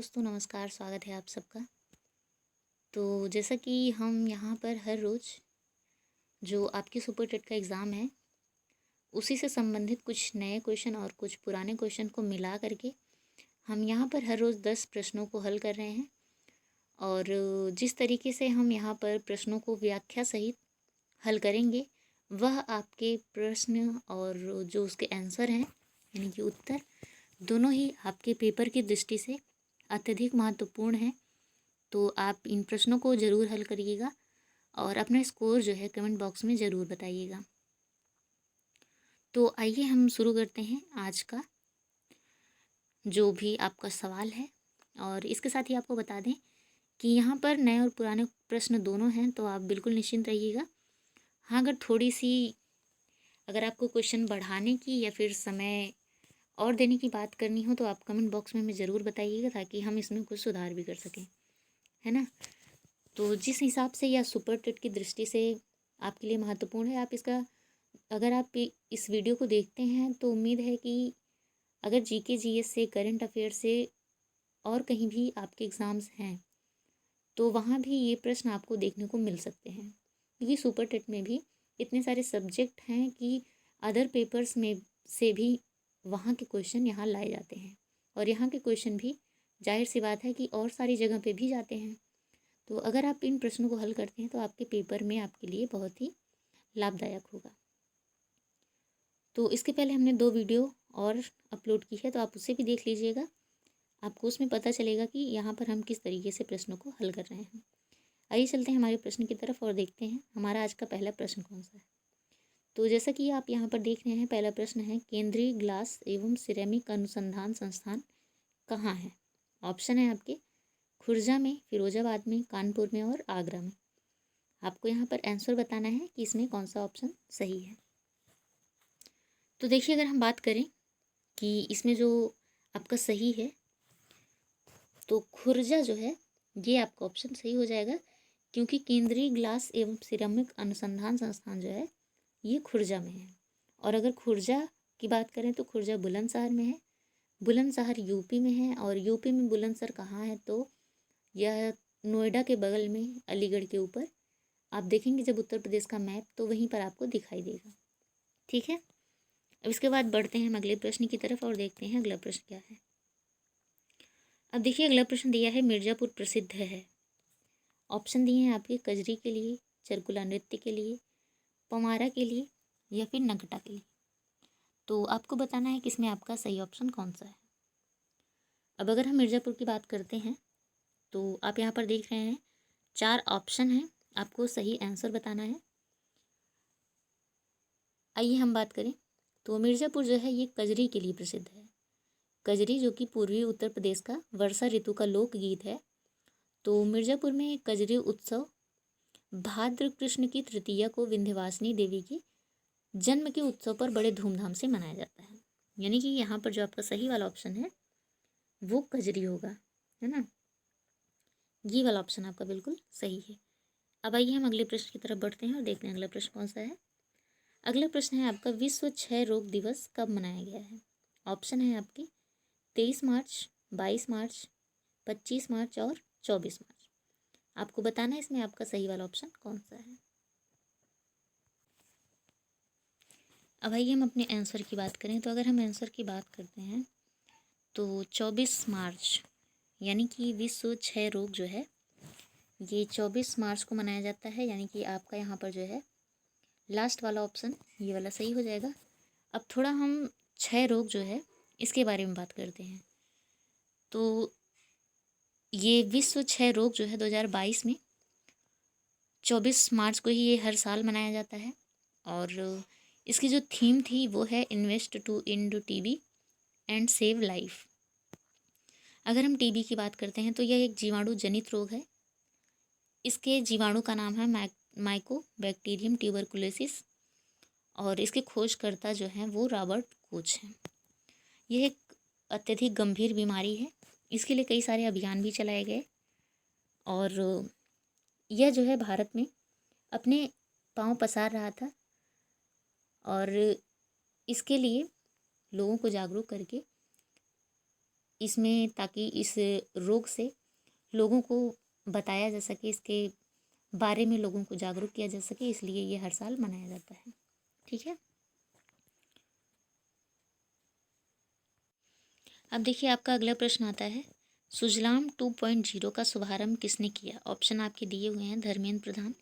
दोस्तों नमस्कार, स्वागत है आप सबका। तो जैसा कि हम यहाँ पर हर रोज़ जो आपकी सुपर टेट का एग्ज़ाम है, उसी से संबंधित कुछ नए क्वेश्चन और कुछ पुराने क्वेश्चन को मिला करके हम यहाँ पर हर रोज़ 10 प्रश्नों को हल कर रहे हैं। और जिस तरीके से हम यहाँ पर प्रश्नों को व्याख्या सहित हल करेंगे, वह आपके प्रश्न और जो उसके आंसर हैं यानी कि उत्तर, दोनों ही आपके पेपर की दृष्टि से अत्यधिक महत्वपूर्ण है। तो आप इन प्रश्नों को ज़रूर हल करिएगा और अपना स्कोर जो है कमेंट बॉक्स में ज़रूर बताइएगा। तो आइए हम शुरू करते हैं आज का जो भी आपका सवाल है। और इसके साथ ही आपको बता दें कि यहाँ पर नए और पुराने प्रश्न दोनों हैं, तो आप बिल्कुल निश्चिंत रहिएगा। हाँ, अगर आपको क्वेश्चन बढ़ाने की या फिर समय और देने की बात करनी हो तो आप कमेंट बॉक्स में हमें ज़रूर बताइएगा, ताकि हम इसमें कुछ सुधार भी कर सकें, है ना। तो जिस हिसाब से यह सुपर टेट की दृष्टि से आपके लिए महत्वपूर्ण है, अगर आप इस वीडियो को देखते हैं तो उम्मीद है कि अगर जीके जीएस से, करंट अफेयर से और कहीं भी आपके एग्ज़ाम्स हैं तो वहाँ भी ये प्रश्न आपको देखने को मिल सकते हैं, क्योंकि सुपर टेट में भी इतने सारे सब्जेक्ट हैं कि अदर पेपर्स में से भी वहाँ के क्वेश्चन यहाँ लाए जाते हैं। और यहाँ के क्वेश्चन भी जाहिर सी बात है कि और सारी जगह पे भी जाते हैं। तो अगर आप इन प्रश्नों को हल करते हैं तो आपके पेपर में आपके लिए बहुत ही लाभदायक होगा। तो इसके पहले हमने 2 वीडियो और अपलोड की है, तो आप उसे भी देख लीजिएगा। आपको उसमें पता चलेगा कि यहाँ पर हम किस तरीके से प्रश्नों को हल कर रहे हैं। आइए चलते हैं हमारे प्रश्न की तरफ और देखते हैं हमारा आज का पहला प्रश्न कौन सा है। तो जैसा कि आप यहाँ पर देख रहे हैं, पहला प्रश्न है, केंद्रीय ग्लास एवं सिरेमिक अनुसंधान संस्थान कहाँ है। ऑप्शन है आपके खुर्जा में, फिरोजाबाद में, कानपुर में और आगरा में। आपको यहाँ पर आंसर बताना है कि इसमें कौन सा ऑप्शन सही है। तो देखिए, अगर हम बात करें कि इसमें जो आपका सही है, तो खुर्जा जो है ये आपका ऑप्शन सही हो जाएगा, क्योंकि केंद्रीय ग्लास एवं सिरेमिक अनुसंधान संस्थान जो है ये खुर्जा में है। और अगर खुर्जा की बात करें तो खुर्जा बुलंदशहर में है। बुलंदशहर यूपी में है, और यूपी में बुलंदशहर कहाँ है, तो यह नोएडा के बगल में, अलीगढ़ के ऊपर। आप देखेंगे जब उत्तर प्रदेश का मैप तो वहीं पर आपको दिखाई देगा। ठीक है, अब इसके बाद बढ़ते हैं हम अगले प्रश्न की तरफ और देखते हैं अगला प्रश्न क्या है। अब देखिए, अगला प्रश्न दिया है, मिर्ज़ापुर प्रसिद्ध है। ऑप्शन दिए हैं आपके कजरी के लिए, चरकुला नृत्य के लिए, पमारा के लिए या फिर नगटा के लिए। तो आपको बताना है कि इसमें आपका सही ऑप्शन कौन सा है। अब अगर हम मिर्ज़ापुर की बात करते हैं तो आप यहाँ पर देख रहे हैं 4 ऑप्शन हैं, आपको सही आंसर बताना है। आइए हम बात करें तो मिर्ज़ापुर जो है ये कजरी के लिए प्रसिद्ध है। कजरी जो कि पूर्वी उत्तर प्रदेश का वर्षा ऋतु का लोकगीत है। तो मिर्ज़ापुर में कजरी उत्सव भाद्र कृष्ण की तृतीया को विंध्यवासिनी देवी की जन्म के उत्सव पर बड़े धूमधाम से मनाया जाता है। यानी कि यहाँ पर जो आपका सही वाला ऑप्शन है वो कजरी होगा, है ना। ये वाला ऑप्शन आपका बिल्कुल सही है। अब आइए हम अगले प्रश्न की तरफ बढ़ते हैं और देखते हैं अगला प्रश्न कौन सा है। अगला प्रश्न है आपका, विश्व क्षय रोग दिवस कब मनाया गया है। ऑप्शन है आपके 23 मार्च, 22 मार्च, 25 मार्च और 24 मार्च। आपको बताना है इसमें आपका सही वाला ऑप्शन कौन सा है। अब आइए हम अपने आंसर की बात करें, तो अगर हम आंसर की बात करते हैं तो 24 मार्च, यानी कि विश्व क्षय रोग जो है ये 24 मार्च को मनाया जाता है। यानी कि आपका यहाँ पर जो है लास्ट वाला ऑप्शन ये वाला सही हो जाएगा। अब थोड़ा हम क्षय रोग जो है इसके बारे में बात करते हैं। तो ये विश्व क्षय रोग जो है 2022 में 24 मार्च को ही ये हर साल मनाया जाता है। और इसकी जो थीम थी वो है invest to end TB and save life. अगर हम टीबी की बात करते हैं तो यह एक जीवाणु जनित रोग है। इसके जीवाणु का नाम है माइकोबैक्टीरियम ट्यूबरकुलोसिस, और इसके खोजकर्ता जो हैं वो रॉबर्ट कोच हैं। यह एक अत्यधिक गंभीर बीमारी है। इसके लिए कई सारे अभियान भी चलाए गए, और यह जो है भारत में अपने पांव पसार रहा था, और इसके लिए लोगों को जागरूक करके इसमें, ताकि इस रोग से लोगों को बताया जा सके, इसके बारे में लोगों को जागरूक किया जा सके, इसलिए ये हर साल मनाया जाता है। ठीक है। अब देखिए आपका अगला प्रश्न आता है, सुजलाम 2.0 का शुभारंभ किसने किया? ऑप्शन आपके दिए हुए हैं, धर्मेंद्र प्रधान,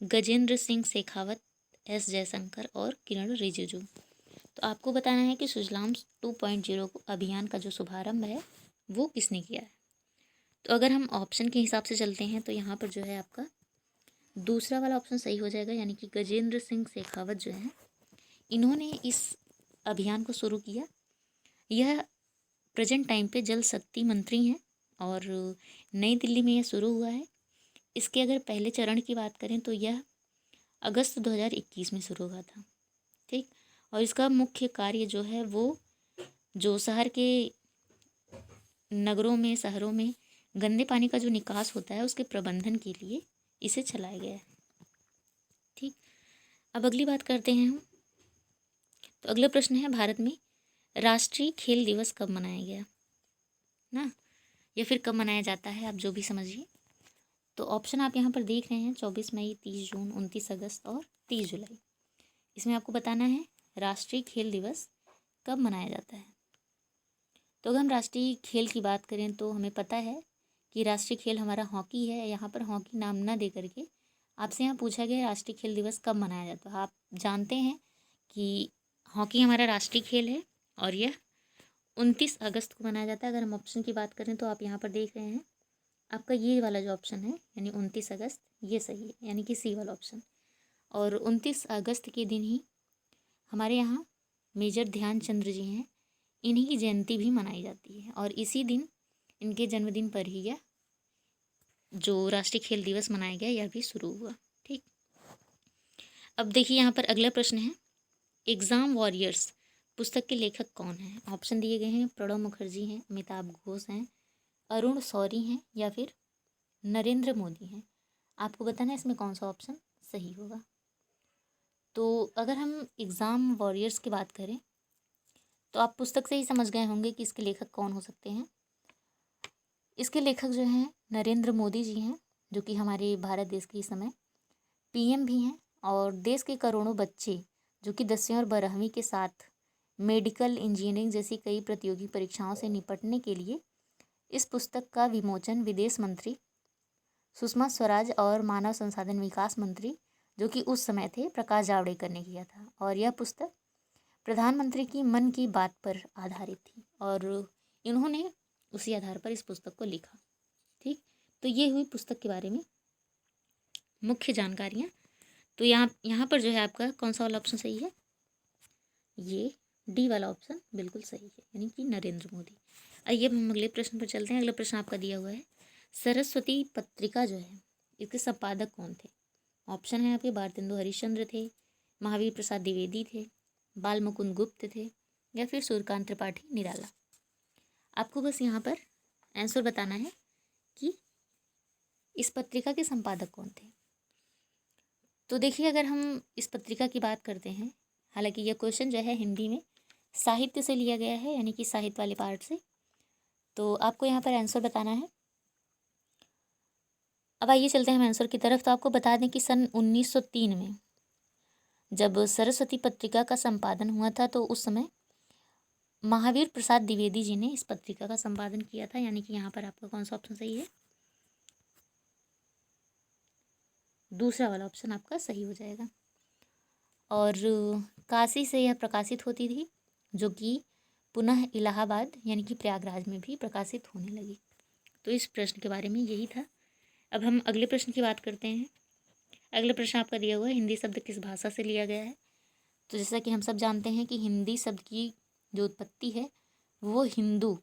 गजेंद्र सिंह शेखावत, एस जयशंकर और किरण रिजिजू। तो आपको बताना है कि सुजलाम 2.0 अभियान का जो शुभारंभ है वो किसने किया है। तो अगर हम ऑप्शन के हिसाब से चलते हैं तो यहाँ पर जो है आपका दूसरा वाला ऑप्शन सही हो जाएगा, यानी कि गजेंद्र सिंह शेखावत जो है, इन्होंने इस अभियान को शुरू किया। यह प्रेजेंट टाइम पे जल शक्ति मंत्री हैं और नई दिल्ली में यह शुरू हुआ है। इसके अगर पहले चरण की बात करें तो यह अगस्त 2021 में शुरू हुआ था। ठीक। और इसका मुख्य कार्य जो है वो जो शहर के नगरों में, शहरों में गंदे पानी का जो निकास होता है उसके प्रबंधन के लिए इसे चलाया गया है। ठीक। अब अगली बात करते हैं हम। तो अगला प्रश्न है, भारत में राष्ट्रीय खेल दिवस कब मनाया गया ना, या फिर कब मनाया जाता है, आप जो भी समझिए। तो ऑप्शन आप यहाँ पर देख रहे हैं, 24 मई, 30 जून, 29 अगस्त और 30 जुलाई। इसमें आपको बताना है राष्ट्रीय खेल दिवस कब मनाया जाता है। तो अगर हम राष्ट्रीय खेल की बात करें तो हमें पता है कि राष्ट्रीय खेल हमारा हॉकी है। यहाँ पर हॉकी नाम ना दे करके आपसे यहाँ पूछा गया राष्ट्रीय खेल दिवस कब मनाया जाता है। आप जानते हैं कि हॉकी हमारा राष्ट्रीय खेल है और यह 29 अगस्त को मनाया जाता है। अगर हम ऑप्शन की बात करें तो आप यहाँ पर देख रहे हैं, आपका ये वाला जो ऑप्शन है यानी 29 अगस्त, ये सही है, यानी कि सी वाला ऑप्शन। और 29 अगस्त के दिन ही हमारे यहाँ मेजर ध्यानचंद्र जी हैं, इन्हीं की जयंती भी मनाई जाती है और इसी दिन, इनके जन्मदिन पर ही यह जो राष्ट्रीय खेल दिवस मनाया गया यह भी शुरू हुआ। ठीक। अब देखिए यहाँ पर अगला प्रश्न है, एग्ज़ाम वॉरियर्स पुस्तक के लेखक कौन हैं? ऑप्शन दिए गए हैं, प्रणब मुखर्जी हैं, अमिताभ घोष हैं, अरुण शौरी हैं या फिर नरेंद्र मोदी हैं। आपको बताना है इसमें कौन सा ऑप्शन सही होगा। तो अगर हम एग्ज़ाम वॉरियर्स की बात करें तो आप पुस्तक से ही समझ गए होंगे कि इसके लेखक कौन हो सकते हैं। इसके लेखक जो हैं नरेंद्र मोदी जी हैं, जो कि हमारे भारत देश के इस समय पीएम भी हैं, और देश के करोड़ों बच्चे जो कि 10वीं और 12वीं के साथ मेडिकल, इंजीनियरिंग जैसी कई प्रतियोगी परीक्षाओं से निपटने के लिए इस पुस्तक का विमोचन विदेश मंत्री सुषमा स्वराज और मानव संसाधन विकास मंत्री जो कि उस समय थे प्रकाश जावड़ेकर ने किया था। और यह पुस्तक प्रधानमंत्री की मन की बात पर आधारित थी और इन्होंने उसी आधार पर इस पुस्तक को लिखा। ठीक। तो ये हुई पुस्तक के बारे में मुख्य जानकारियाँ। तो यहाँ पर जो है आपका कौन सा वाला ऑप्शन सही है? ये डी वाला ऑप्शन बिल्कुल सही है, यानी कि नरेंद्र मोदी। आइए हम अगले प्रश्न पर चलते हैं। अगला प्रश्न आपका दिया हुआ है, सरस्वती पत्रिका जो है इसके संपादक कौन थे? ऑप्शन है आपके, भारतेंदु हरिश्चंद्र थे, महावीर प्रसाद द्विवेदी थे, बाल मुकुंद गुप्त थे या फिर सूर्यकांत त्रिपाठी निराला। आपको बस यहाँ पर आंसर बताना है कि इस पत्रिका के संपादक कौन थे। तो देखिए अगर हम इस पत्रिका की बात करते हैं, हालांकि यह क्वेश्चन जो है हिंदी में साहित्य से लिया गया है, यानी कि साहित्य वाले पार्ट से, तो आपको यहाँ पर आंसर बताना है। अब आइए चलते हैं हम आंसर की तरफ। तो आपको बता दें कि सन 1903 में जब सरस्वती पत्रिका का संपादन हुआ था तो उस समय महावीर प्रसाद द्विवेदी जी ने इस पत्रिका का संपादन किया था, यानी कि यहाँ पर आपका कौन सा ऑप्शन सही है? दूसरा वाला ऑप्शन आपका सही हो जाएगा। और काशी से यह प्रकाशित होती थी, जो कि पुनः इलाहाबाद यानी कि प्रयागराज में भी प्रकाशित होने लगी। तो इस प्रश्न के बारे में यही था। अब हम अगले प्रश्न की बात करते हैं। अगला प्रश्न आपका दिया हुआ है, हिंदी शब्द किस भाषा से लिया गया है? तो जैसा कि हम सब जानते हैं कि हिंदी शब्द की जो उत्पत्ति है वो हिंदू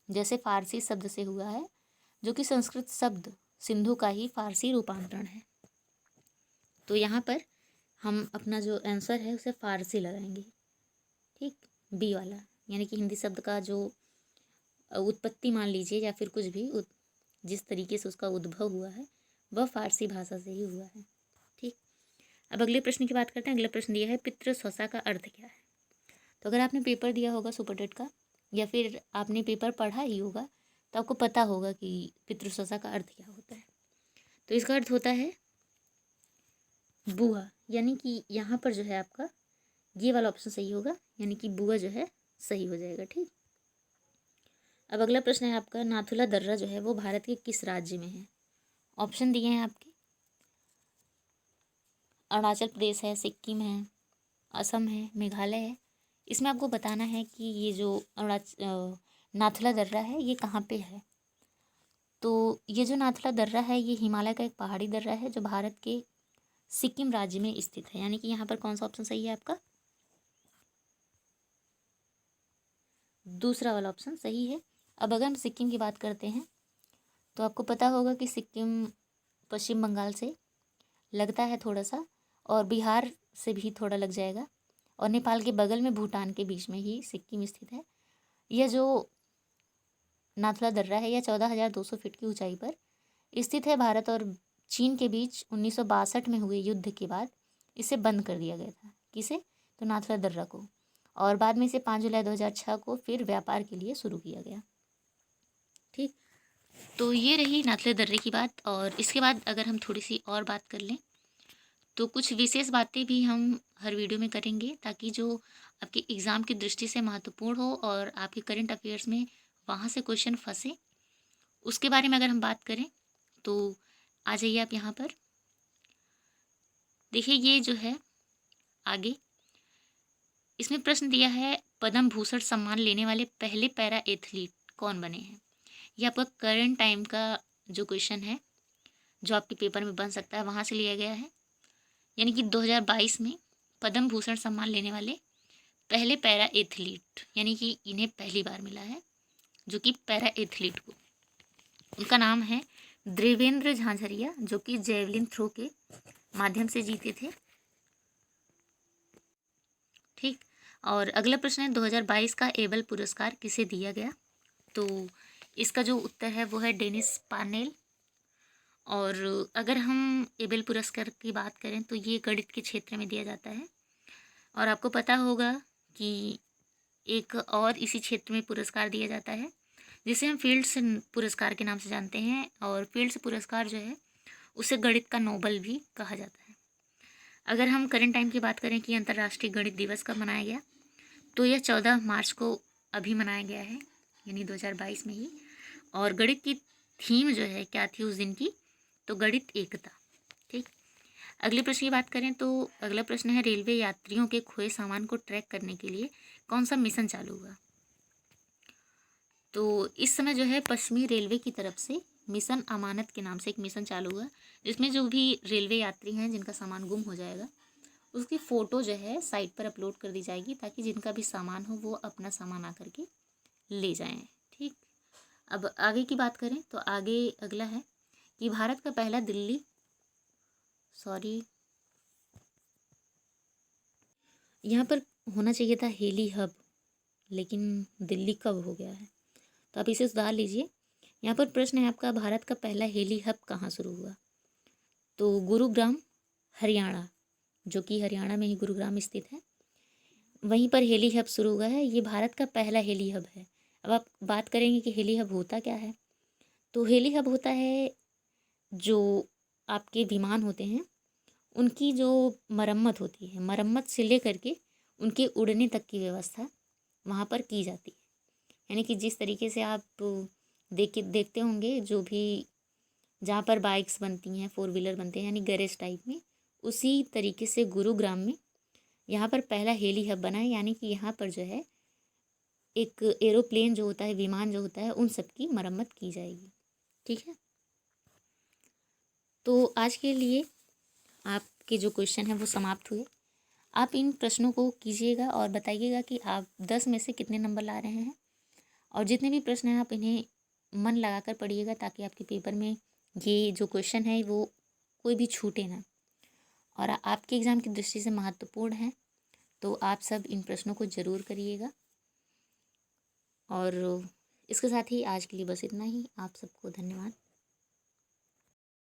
जैसे फारसी शब्द से हुआ है, जो कि संस्कृत शब्द सिंधु का ही फारसी रूपांतरण है। तो यहाँ पर हम अपना जो आंसर है उसे फारसी लगाएंगे। ठीक, बी वाला, यानी कि हिंदी शब्द का जो उत्पत्ति मान लीजिए या फिर कुछ भी जिस तरीके से उसका उद्भव हुआ है वह फारसी भाषा से ही हुआ है। ठीक। अब अगले प्रश्न की बात करते हैं। अगला प्रश्न दिया है, पितृ स्वसा का अर्थ क्या है? तो अगर आपने पेपर दिया होगा सुपर टेट का या फिर आपने पेपर पढ़ा ही होगा तो आपको पता होगा कि पितृसत्ता का अर्थ क्या होता है। तो इसका अर्थ होता है बुआ, यानी कि यहाँ पर जो है आपका ये वाला ऑप्शन सही होगा, यानी कि बुआ जो है सही हो जाएगा। ठीक, अब अगला प्रश्न है आपका, नाथुला दर्रा जो है वो भारत के किस राज्य में है? ऑप्शन दिए हैं आपके, अरुणाचल प्रदेश है, सिक्किम है, असम है, मेघालय है। इसमें आपको बताना है कि ये जो नाथुला दर्रा है ये कहाँ पे है। तो ये जो नाथुला दर्रा है ये हिमालय का एक पहाड़ी दर्रा है जो भारत के सिक्किम राज्य में स्थित है, यानी कि यहाँ पर कौन सा ऑप्शन सही है आपका? दूसरा वाला ऑप्शन सही है। अब अगर हम सिक्किम की बात करते हैं तो आपको पता होगा कि सिक्किम पश्चिम बंगाल से लगता है थोड़ा सा, और बिहार से भी थोड़ा लग जाएगा, और नेपाल के बगल में भूटान के बीच में ही सिक्किम स्थित है। यह जो नाथुला दर्रा है यह 14,200 फीट की ऊंचाई पर स्थित है। भारत और चीन के बीच 1962 में हुए युद्ध के बाद इसे बंद कर दिया गया था। किसे? तो नाथुला दर्रा को। और बाद में इसे 5 जुलाई 2006 को फिर व्यापार के लिए शुरू किया गया। ठीक, तो ये रही नाथुला दर्रे की बात। और इसके बाद अगर हम थोड़ी सी और बात कर लें तो कुछ विशेष बातें भी हम हर वीडियो में करेंगे, ताकि जो आपके एग्ज़ाम की दृष्टि से महत्वपूर्ण हो और आपके करंट अफेयर्स में वहाँ से क्वेश्चन फंसे, उसके बारे में अगर हम बात करें तो आ जाइए आप यहाँ पर। देखिए ये जो है आगे इसमें प्रश्न दिया है, पद्म भूषण सम्मान लेने वाले पहले पैरा एथलीट कौन बने हैं? ये आपका करंट टाइम का जो क्वेश्चन है जो आपके पेपर में बन सकता है वहाँ से लिया गया है। यानी कि 2022 में पद्म भूषण सम्मान लेने वाले पहले पैरा एथलीट, यानी कि इन्हें पहली बार मिला है जो कि पैरा एथलीट को, उनका नाम है देवेंद्र झाझरिया, जो कि जेवलिन थ्रो के माध्यम से जीते थे। ठीक, और अगला प्रश्न है 2022 का एबल पुरस्कार किसे दिया गया? तो इसका जो उत्तर है वो है डेनिस पार्नेल। और अगर हम एबल पुरस्कार की बात करें तो ये गणित के क्षेत्र में दिया जाता है। और आपको पता होगा कि एक और इसी क्षेत्र में पुरस्कार दिया जाता है जिसे हम फील्ड्स पुरस्कार के नाम से जानते हैं। और फील्ड्स पुरस्कार जो है उसे गणित का नोबेल भी कहा जाता है। अगर हम करंट टाइम की बात करें कि अंतर्राष्ट्रीय गणित दिवस कब मनाया गया, तो यह 14 मार्च को अभी मनाया गया है, यानी 2022 में ही। और गणित की थीम जो है क्या थी उस दिन की? तो गणित एकता। ठीक, अगले प्रश्न की बात करें तो अगला प्रश्न है, रेलवे यात्रियों के खोए सामान को ट्रैक करने के लिए कौन सा मिशन चालू हुआ? तो इस समय जो है पश्चिमी रेलवे की तरफ से मिशन अमानत के नाम से एक मिशन चालू हुआ, जिसमें जो भी रेलवे यात्री हैं जिनका सामान गुम हो जाएगा उसकी फ़ोटो जो है साइट पर अपलोड कर दी जाएगी, ताकि जिनका भी सामान हो वो अपना सामान आकर के ले जाएं। ठीक, अब आगे की बात करें तो आगे अगला है कि भारत का पहला यहाँ पर होना चाहिए था हेली हब, लेकिन दिल्ली कब हो गया है, तो आप इसे सुधार लीजिए। यहाँ पर प्रश्न है आपका, भारत का पहला हेली हब कहाँ शुरू हुआ? तो गुरुग्राम हरियाणा, जो कि हरियाणा में ही गुरुग्राम स्थित है, वहीं पर हेली हब शुरू हुआ है। ये भारत का पहला हेली हब है। अब आप बात करेंगे कि हेली हब होता क्या है, तो हेली हब होता है जो आपके विमान होते हैं उनकी जो मरम्मत होती है, मरम्मत से लेकर के उनके उड़ने तक की व्यवस्था वहाँ पर की जाती है। यानी कि जिस तरीके से आप देखते होंगे जो भी जहाँ पर बाइक्स बनती हैं, 4 व्हीलर बनते हैं, यानी गैरेज टाइप में, उसी तरीके से गुरुग्राम में यहाँ पर पहला हेली हब बना है। यानी कि यहाँ पर जो है एक एरोप्लेन जो होता है, विमान जो होता है, उन सब की मरम्मत की जाएगी। ठीक है, तो आज के लिए आपके जो क्वेश्चन हैं वो समाप्त हुए। आप इन प्रश्नों को कीजिएगा और बताइएगा कि आप 10 में से कितने नंबर ला रहे हैं। और जितने भी प्रश्न हैं आप इन्हें मन लगाकर पढ़िएगा, ताकि आपके पेपर में ये जो क्वेश्चन है वो कोई भी छूटे ना, और आपके एग्ज़ाम की दृष्टि से महत्वपूर्ण है। तो आप सब इन प्रश्नों को ज़रूर करिएगा। और इसके साथ ही आज के लिए बस इतना ही। आप सबको धन्यवाद।